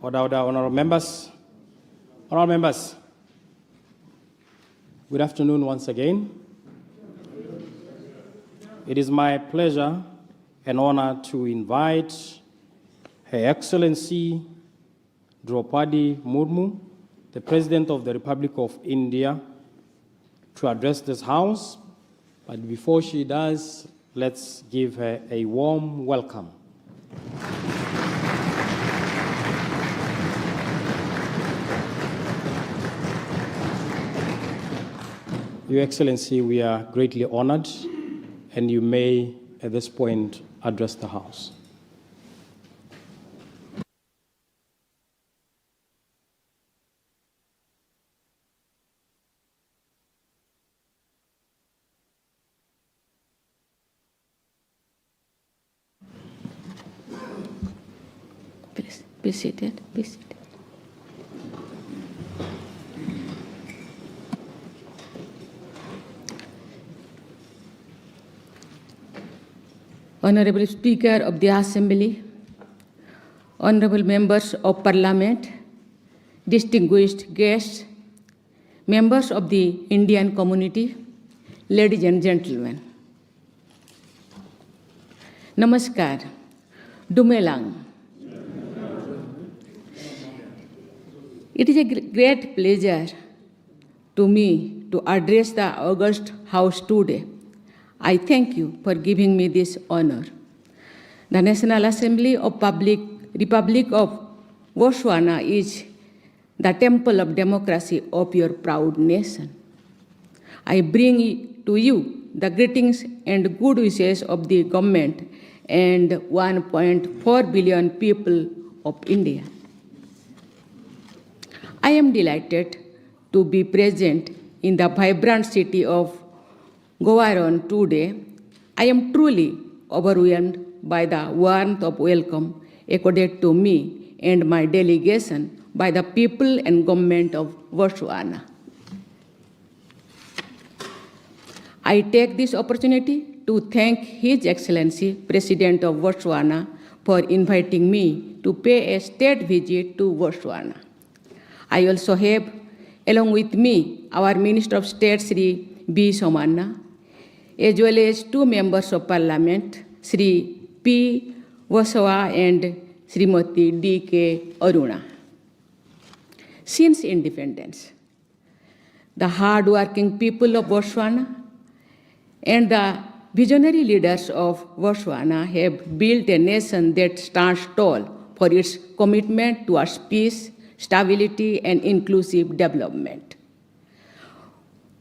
Order, honorable members. Honorable members, good afternoon once again. It is my pleasure and honor to invite Her Excellency Droupadi Murmu, the President of the Republic of India, to address this House. But before she does, let's give her a warm welcome. Your Excellency, we are greatly honored, and you may, at this point, address the House. Please be seated. Be seated. Honorable Speaker of the Assembly, honorable members of Parliament, distinguished guests, members of the Indian community, ladies and gentlemen. Namaskar, Dumelang. It is a great pleasure to me to address the August House today. I thank you for giving me this honor. The National Assembly of Republic of Botswana is the temple of democracy of your proud nation. I bring to you the greetings and good wishes of the government and 1.4 billion people of India. I am delighted to be present in the vibrant city of Goa today. I am truly overwhelmed by the warmth of welcome accorded to me and my delegation by the people and government of Botswana. I take this opportunity to thank His Excellency President of Botswana for inviting me to pay a state visit to Botswana. I also have, along with me, our Minister of State, Sri B. Somanna, as well as two members of Parliament, Sri P. Vasawa and Srimati D. K. Aruna. Since independence, the hard-working people of Botswana and the visionary leaders of Botswana have built a nation that stands tall for its commitment towards peace, stability, and inclusive development.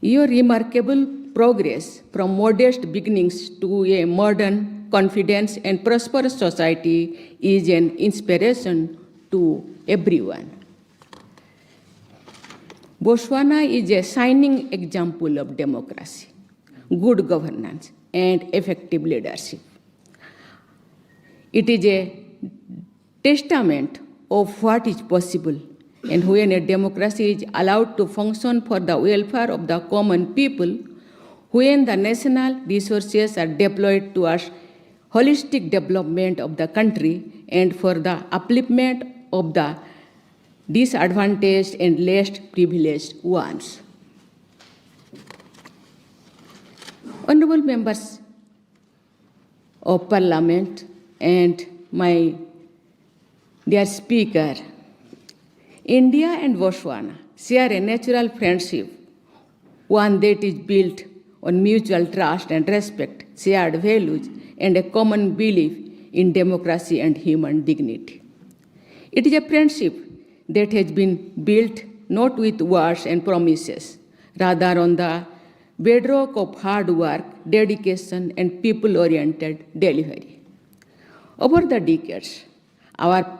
Your remarkable progress from modest beginnings to a modern, confident, and prosperous society is an inspiration to everyone. Botswana is a shining example of democracy, good governance, and effective leadership. It is a testament of what is possible, and when a democracy is allowed to function for the welfare of the common people, when the national resources are deployed towards holistic development of the country and for the upliftment of the disadvantaged and less privileged ones. Honorable members of Parliament and my dear Speaker, India and Botswana share a natural friendship, one that is built on mutual trust and respect, shared values, and a common belief in democracy and human dignity. It is a friendship that has been built not with words and promises, rather on the bedrock of hard work, dedication, and people-oriented delivery. Over the decades, our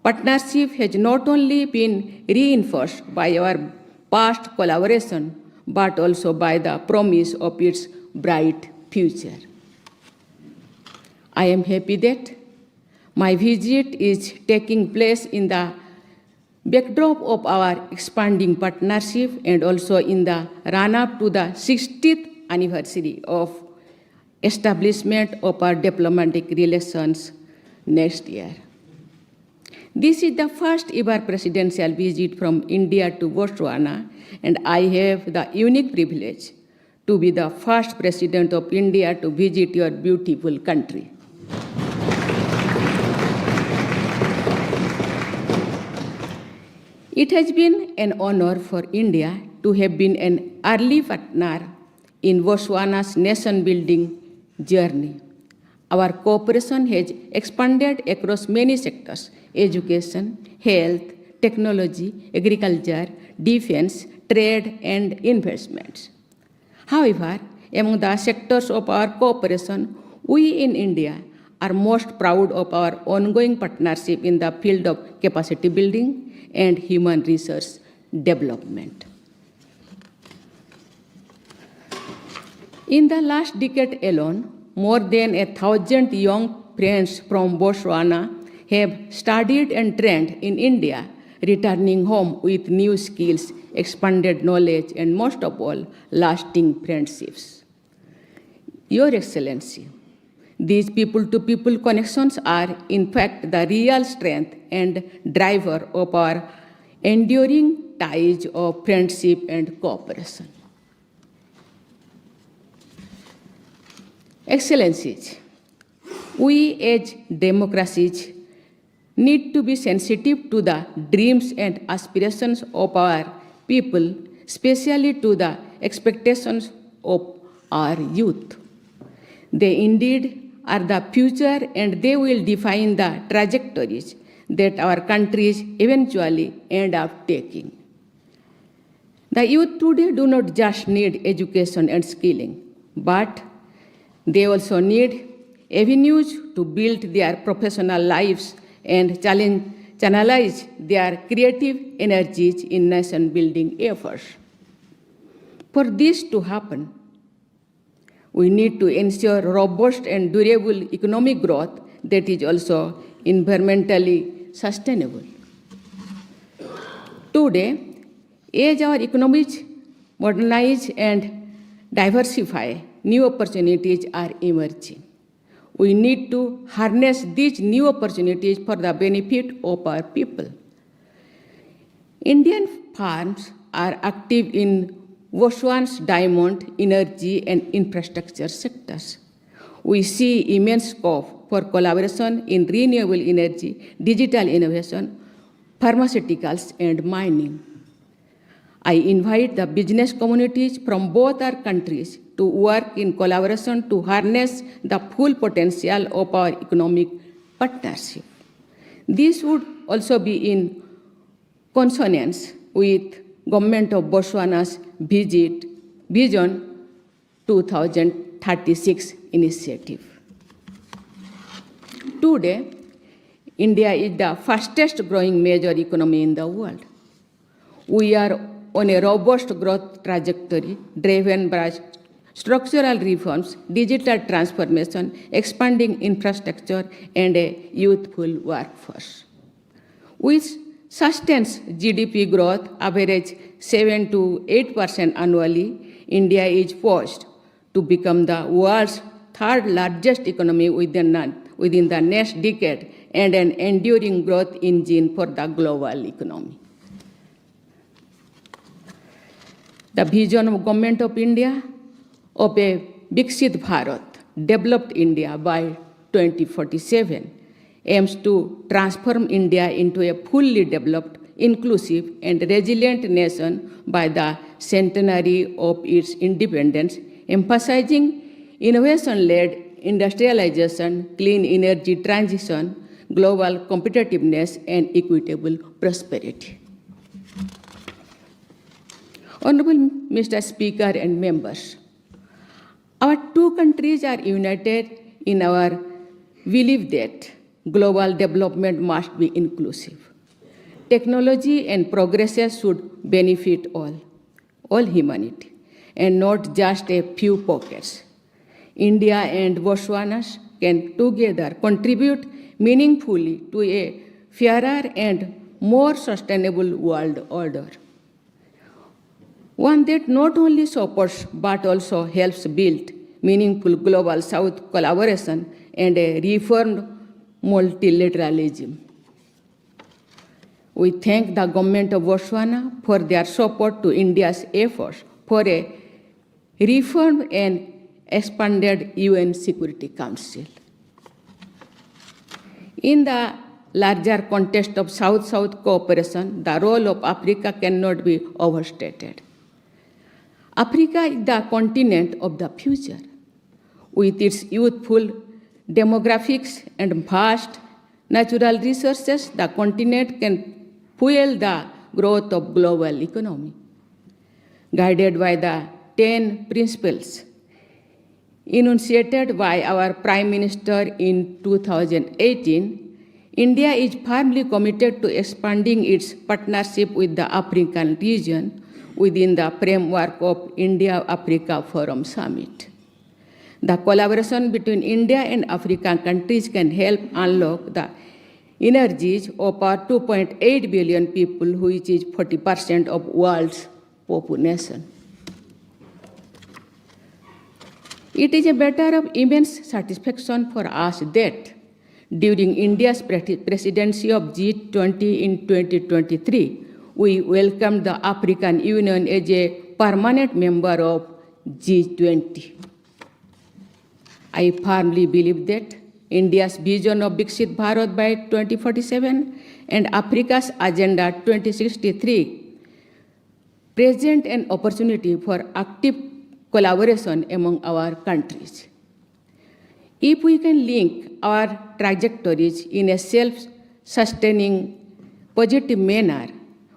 partnership has not only been reinforced by our past collaboration, but also by the promise of its bright future. I am happy that my visit is taking place in the backdrop of our expanding partnership and also in the run-up to the 60th anniversary of establishment of our diplomatic relations next year. This is the first ever presidential visit from India to Botswana, and I have the unique privilege to be the first president of India to visit your beautiful country. It has been an honor for India to have been an early partner in Botswana's nation-building journey. Our cooperation has expanded across many sectors: education, health, technology, agriculture, defense, trade, and investments. However, among the sectors of our cooperation, we in India are most proud of our ongoing partnership in the field of capacity building and human resource development. In the last decade alone, more than 1,000 young friends from Botswana have studied and trained in India, returning home with new skills, expanded knowledge, and most of all, lasting friendships. Your Excellency, these people-to-people connections are, in fact, the real strength and driver of our enduring ties of friendship and cooperation. Excellencies, we as democracies need to be sensitive to the dreams and aspirations of our people, especially to the expectations of our youth. They indeed are the future, and they will define the trajectories that our countries eventually end up taking. The youth today do not just need education and skilling, but they also need avenues to build their professional lives and channelize their creative energies in nation-building efforts. For this to happen, we need to ensure robust and durable economic growth that is also environmentally sustainable. Today, as our economies modernize and diversify, new opportunities are emerging. We need to harness these new opportunities for the benefit of our people. Indian firms are active in Botswana's diamond, energy, and infrastructure sectors. We see immense scope for collaboration in renewable energy, digital innovation, pharmaceuticals, and mining. I invite the business communities from both our countries to work in collaboration to harness the full potential of our economic partnership. This would also be in consonance with Government of Botswana's Vision 2036 initiative. Today, India is the fastest growing major economy in the world. We are on a robust growth trajectory driven by structural reforms, digital transformation, expanding infrastructure, and a youthful workforce. Which sustains GDP growth average 7 to 8% annually, India is poised to become the world's third largest economy within the next decade and an enduring growth engine for the global economy. The vision of Government of India of a Viksit Bharat, developed India by 2047 aims to transform India into a fully developed, inclusive, and resilient nation by the centenary of its independence, emphasizing innovation-led industrialization, clean energy transition, global competitiveness, and equitable prosperity. Honorable Mr. Speaker and members, our two countries are united in our belief that global development must be inclusive. Technology and progress should benefit all humanity, and not just a few pockets. India and Botswana can together contribute meaningfully to a fairer and more sustainable world order. One that not only supports but also helps build meaningful global South collaboration and a reformed multilateralism. We thank the government of Botswana for their support to India's efforts for a reformed and expanded UN Security Council. In the larger context of South-South cooperation, the role of Africa cannot be overstated. Africa is the continent of the future. With its youthful demographics and vast natural resources, the continent can fuel the growth of global economy. Guided by the 10 principles enunciated by our Prime Minister in 2018, India is firmly committed to expanding its partnership with the African region within the framework of India-Africa Forum Summit. The collaboration between India and African countries can help unlock the energies of our 2.8 billion people, which is 40% of world's population. It is a matter of immense satisfaction for us that during India's presidency of G20 in 2023, we welcomed the African Union as a permanent member of G20. I firmly believe that India's vision of Viksit Bharat by 2047 and Africa's Agenda 2063 present an opportunity for active collaboration among our countries. If we can link our trajectories in a self-sustaining, positive manner,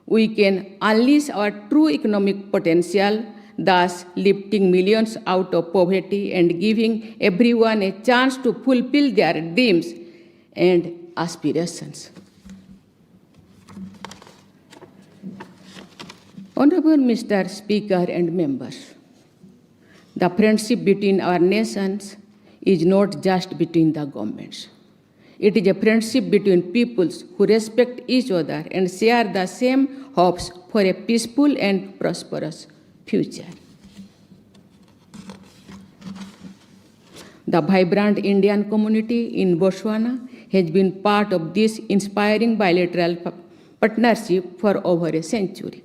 we can unleash our true economic potential, thus lifting millions out of poverty and giving everyone a chance to fulfill their dreams and aspirations. Honorable Mr. Speaker and members, the friendship between our nations is not just between the governments. It is a friendship between peoples who respect each other and share the same hopes for a peaceful and prosperous future. The vibrant Indian community in Botswana has been part of this inspiring bilateral partnership for over a century.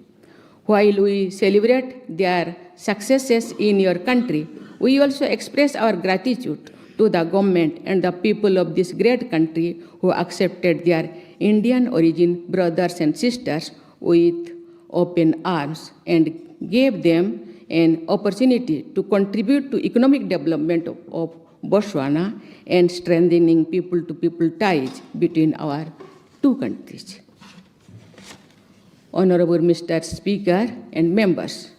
While we celebrate their successes in your country, we also express our gratitude to the government and the people of this great country who accepted their Indian origin brothers and sisters with open arms and gave them an opportunity to contribute to economic development of Botswana and strengthening people-to-people ties between our two countries. Honorable Mr. Speaker and members,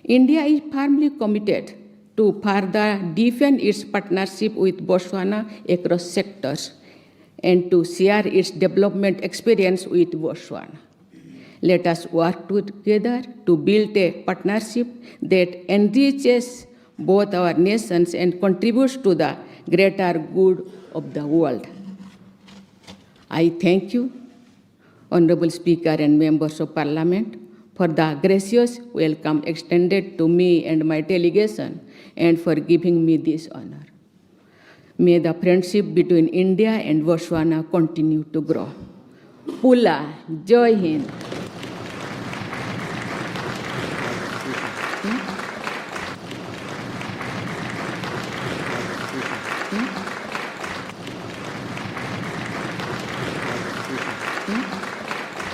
India is firmly committed to further deepen its partnership with Botswana across sectors and to share its development experience with Botswana. Let us work together to build a partnership that enriches both our nations and contributes to the greater good of the world. I thank you, Honorable Speaker and members of Parliament, for the gracious welcome extended to me and my delegation and for giving me this honor. May the friendship between India and Botswana continue to grow. Pula, Joy Hind.